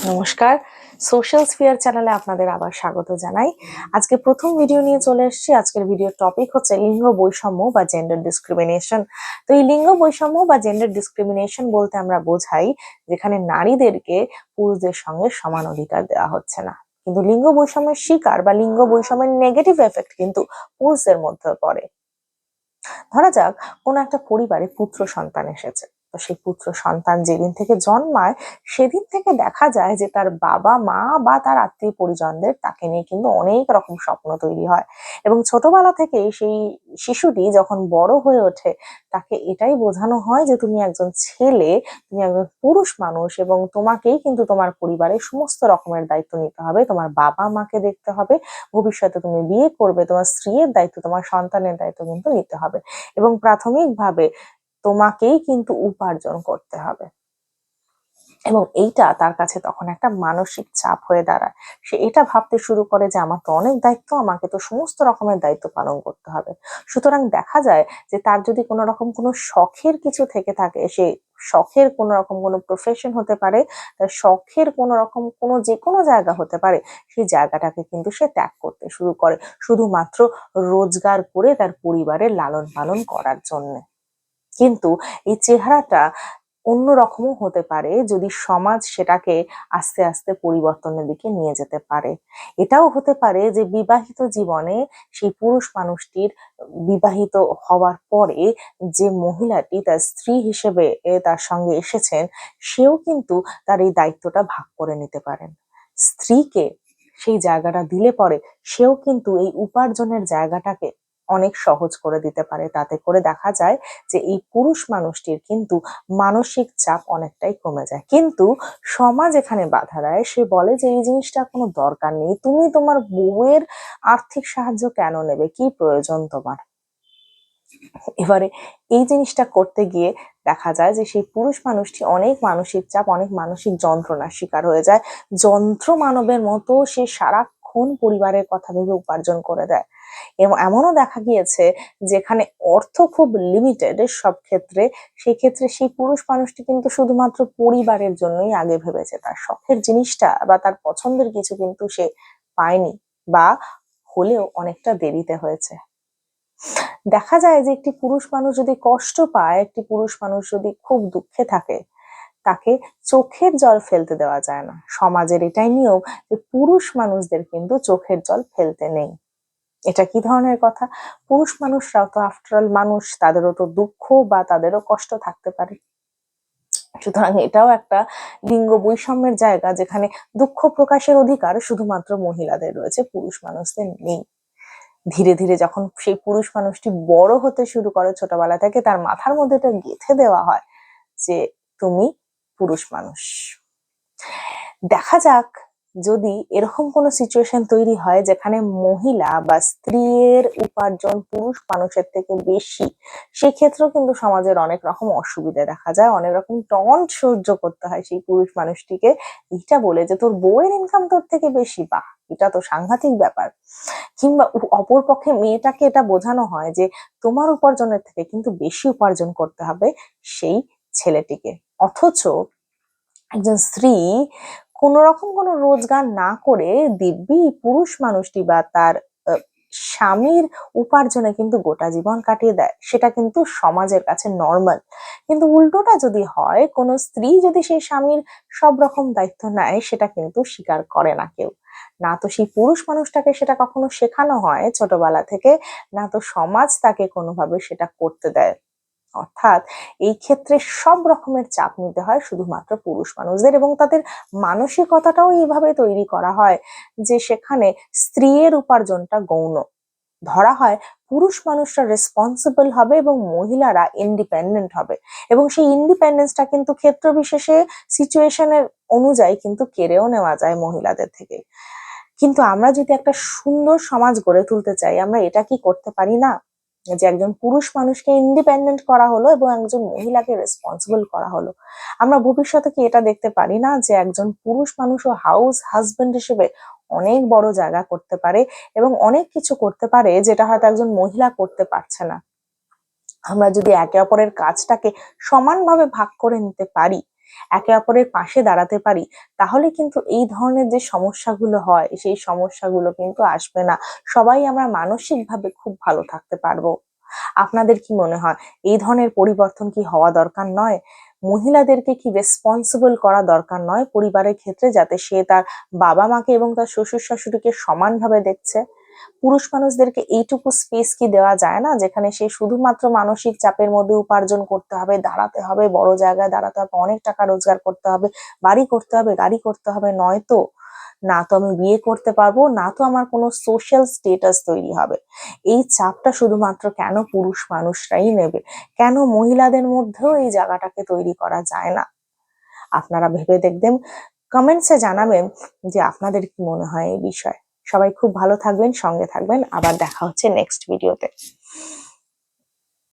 নমস্কার, social sphere চ্যানেলে আপনাদের আবার স্বাগত জানাই। আজকে প্রথম ভিডিও নিয়ে চলে এসেছি। আজকের ভিডিওর টপিক হচ্ছে লিঙ্গ বৈষম্য বা জেন্ডার ডিসক্রিমিনেশন। তো এই লিঙ্গ বৈষম্য বা জেন্ডার ডিসক্রিমিনেশন বলতে আমরা বোঝাই যেখানে নারীদেরকে পুরুষদের সঙ্গে সমান অধিকার দেওয়া হচ্ছে না। কিন্তু লিঙ্গ বৈষম্যের শিকার বা লিঙ্গ বৈষম্যের নেগেটিভ এফেক্ট কিন্তু পুরুষদের মধ্যে পড়ে। ধরা যাক কোনো একটা পরিবারে পুত্র সন্তান এসেছে, তো সেই পুত্র সন্তান যেদিন থেকে জন্মায় সেদিন থেকে দেখা যায় যে তার বাবা মা বা তার আত্মীয় পরিজনদের তাকে নিয়ে কিন্তু অনেক রকম স্বপ্ন তৈরি হয়। এবং ছোটবেলা থেকে সেই শিশুটি যখন বড় হয়ে ওঠে তাকে এটাই বোঝানো হয় যে তুমি একজন ছেলে, তুমি একজন পুরুষ মানুষ এবং তোমাকেই কিন্তু তোমার পরিবারের সমস্ত রকমের দায়িত্ব নিতে হবে, তোমার বাবা মাকে দেখতে হবে, ভবিষ্যতে তুমি বিয়ে করবে, তোমার স্ত্রীর দায়িত্ব, তোমার সন্তানের দায়িত্ব কিন্তু নিতে হবে এবং প্রাথমিকভাবে তোমাকেই কিন্তু উপার্জন করতে হবে। এবং এইটা তার কাছে তখন একটা মানসিক চাপ হয়ে দাঁড়ায়। সে এটা ভাবতে শুরু করে যে আমার তো অনেক দায়িত্ব, আমাকে তো সমস্ত রকমের দায়িত্ব পালন করতে হবে। সুতরাং দেখা যায় যে তার যদি কোনো রকম কোনো শখের কিছু থেকে থাকে, সে শখের কোনো রকম কোনো প্রফেশন হতে পারে, তার শখের কোনো রকম কোনো যে কোনো জায়গা হতে পারে, সেই জায়গাটাকে কিন্তু সে ত্যাগ করতে শুরু করে শুধুমাত্র রোজগার করে তার পরিবারের লালন পালন করার জন্য। কিন্তু এই চেহারাটা অন্যরকমও হতে পারে যদি সমাজ সেটাকে আস্তে আস্তে পরিবর্তনের দিকে নিয়ে যেতে পারে। এটাও হতে পারে যে বিবাহিত জীবনে সেই পুরুষ মানুষটির বিবাহিত হওয়ার পরে যে মহিলাটি তার স্ত্রী হিসেবে তার সঙ্গে এসেছেন, সেও কিন্তু তার এই দায়িত্বটা ভাগ করে নিতে পারেন। স্ত্রীকে সেই জায়গাটা দিলে পরে সেও কিন্তু এই উপার্জনের জায়গাটাকে অনেক সহজ করে দিতে পারে। তাতে করে দেখা যায় যে এই পুরুষ মানুষটির কিন্তু মানসিক চাপ অনেকটাই কমে যায়। কিন্তু সমাজ এখানে বাধা দেয়, সে বলে যে এই জিনিসটা কোনো দরকার নেই, তুমি তোমার বউয়ের আর্থিক সাহায্য কেন নেবে, কি প্রয়োজন তোমার। এবারে এই জিনিসটা করতে গিয়ে দেখা যায় যে সেই পুরুষ মানুষটি অনেক মানসিক চাপ, অনেক মানসিক যন্ত্রণার শিকার হয়ে যায়। যন্ত্র মানবের মতো সে সারাক্ষণ পরিবারের কথা ভেবে উপার্জন করে দেয়। এবং এমনও দেখা গিয়েছে যেখানে অর্থ খুব লিমিটেড সব ক্ষেত্রে, সেই ক্ষেত্রে সেই পুরুষ মানুষটি কিন্তু শুধুমাত্র পরিবারের জন্যই আগে ভেবেছে, তার শখের জিনিসটা বা তার পছন্দের কিছু কিন্তু সে পায়নি, বা হলেও অনেকটা দেরিতে হয়েছে। দেখা যায় যে একটি পুরুষ মানুষ যদি কষ্ট পায়, একটি পুরুষ মানুষ যদি খুব দুঃখে থাকে, তাকে চোখের জল ফেলতে দেওয়া যায় না। সমাজের এটাই নিয়ম যে পুরুষ মানুষদের কিন্তু চোখের জল ফেলতে নেই। এটা কি ধরনের কথা? পুরুষ মানুষরাও তো আফটার অল মানুষ, তাদেরও তো দুঃখ বা তাদেরও কষ্ট থাকতে পারে। সুতরাং এটাও একটা লিঙ্গ বৈষম্যের জায়গা, যেখানে দুঃখ প্রকাশের অধিকার শুধুমাত্র মহিলাদের রয়েছে, পুরুষ মানুষদের নেই। ধীরে ধীরে যখন সেই পুরুষ মানুষটি বড় হতে শুরু করে, ছোটবেলা থেকে তার মাথার মধ্যে এটা গেঁথে দেওয়া হয় যে তুমি পুরুষ মানুষ। দেখা যাক যদি এরকম কোনো সিচুয়েশন তৈরি হয় যেখানে মহিলা বা স্ত্রীর উপার্জন পুরুষ মানুষের থেকে বেশি, সেক্ষেত্রেও কিন্তু সমাজের অনেক রকম অসুবিধা দেখা যায়, অনেক রকম টন্ট সহ্য করতে হয় সেই পুরুষ মানুষটিকে, এটা বলে যে তোর বউয়ের ইনকাম তোর থেকে বেশি, বাহ এটা তো সাংঘাতিক ব্যাপার। কিংবা অপর পক্ষে মেয়েটাকে এটা বোঝানো হয় যে তোমার উপার্জনের থেকে কিন্তু বেশি উপার্জন করতে হবে সেই ছেলেটিকে। অথচ একজন স্ত্রী কোন রকম কোনো রোজগার না করে দিব্যি পুরুষ মানুষটি বা তার স্বামীর উপার্জনে কিন্তু গোটা জীবন কাটিয়ে দেয়, সেটা কিন্তু সমাজের কাছে নর্মাল। কিন্তু উল্টোটা যদি হয়, কোনো স্ত্রী যদি সেই স্বামীর সব রকম দায়িত্ব নেয়, সেটা কিন্তু স্বীকার করে না কেউ। না তো সেই পুরুষ মানুষটাকে সেটা কখনো শেখানো হয় ছোটবেলা থেকে, না তো সমাজ তাকে কোনোভাবে সেটা করতে দেয়। অর্থাৎ এই ক্ষেত্রে সব রকমের চাপ নিতে হয় শুধুমাত্র পুরুষ মানুষদের, এবং তাদের মানসিকতাটাও এইভাবে তৈরি করা হয় যে সেখানে স্ত্রীর উপার্জনটা গৌণ ধরা হয়, পুরুষ মানুষরা রেসপন্সিবল হবে এবং মহিলারা ইন্ডিপেন্ডেন্ট হবে। এবং সেই ইন্ডিপেন্ডেন্সটা কিন্তু ক্ষেত্র বিশেষে সিচুয়েশনের অনুযায়ী কিন্তু কেড়েও নেওয়া যায় মহিলাদের থেকে। কিন্তু আমরা যদি একটা সুন্দর সমাজ গড়ে তুলতে চাই, আমরা এটা কি করতে পারি না যে একজন পুরুষ মানুষকে ইন্ডিপেন্ডেন্ট করা হলো এবং একজন মহিলাকে রেসপন্সিবল করা হলো। আমরা ভবিষ্যতে কি এটা দেখতে পারি না যে একজন পুরুষ মানুষও হাউস হাজবেন্ড হিসেবে অনেক বড় জায়গা করতে পারে এবং অনেক কিছু করতে পারে যেটা হয়তো একজন মহিলা করতে পারছে না। আমরা যদি একে অপরের কাজটাকে সমানভাবে ভাগ করে নিতে পারি, একে অপরের পাশে দাঁড়াতে পারি, তাহলে কিন্তু এই ধরনের যে সমস্যাগুলো হয় সেই সমস্যাগুলো কিন্তু আসবে না। সবাই আমরা মানসিকভাবে খুব ভালো থাকতে পারবো। আপনাদের কি মনে হয় এই ধরনের পরিবর্তন কি হওয়া দরকার নয়? মহিলাদেরকে কি রেসপন্সিবল করা দরকার নয় পরিবারের ক্ষেত্রে, যাতে সে তার বাবা মাকে এবং তার শ্বশুর শাশুড়িকে সমানভাবে দেখছে? পুরুষ মানুষদেরকে এইটুকু স্পেস কি দেওয়া যায় না, যেখানে সে শুধুমাত্র মানসিক চাপের মধ্যে উপার্জন করতে হবে, দাঁড়াতে হবে, বড় জায়গায় দাঁড়াতে হবে, অনেক টাকা রোজগার করতে হবে, বাড়ি করতে হবে, গাড়ি করতে হবে, নয়তো না তো আমি বিয়ে করতে পারবো, না তো আমার কোনো সোশ্যাল স্টেটাস তৈরি হবে। এই চাপটা শুধুমাত্র কেন পুরুষ মানুষরাই নেবে? কেন মহিলাদের মধ্যেও এই জায়গাটাকে তৈরি করা যায় না? আপনারা ভেবে দেখবেন, কমেন্টসে জানাবেন যে আপনাদের কি মনে হয় এই বিষয়ে। সবাই খুব ভালো থাকবেন, সঙ্গে থাকবেন, আবার দেখা হচ্ছে নেক্সট ভিডিওতে।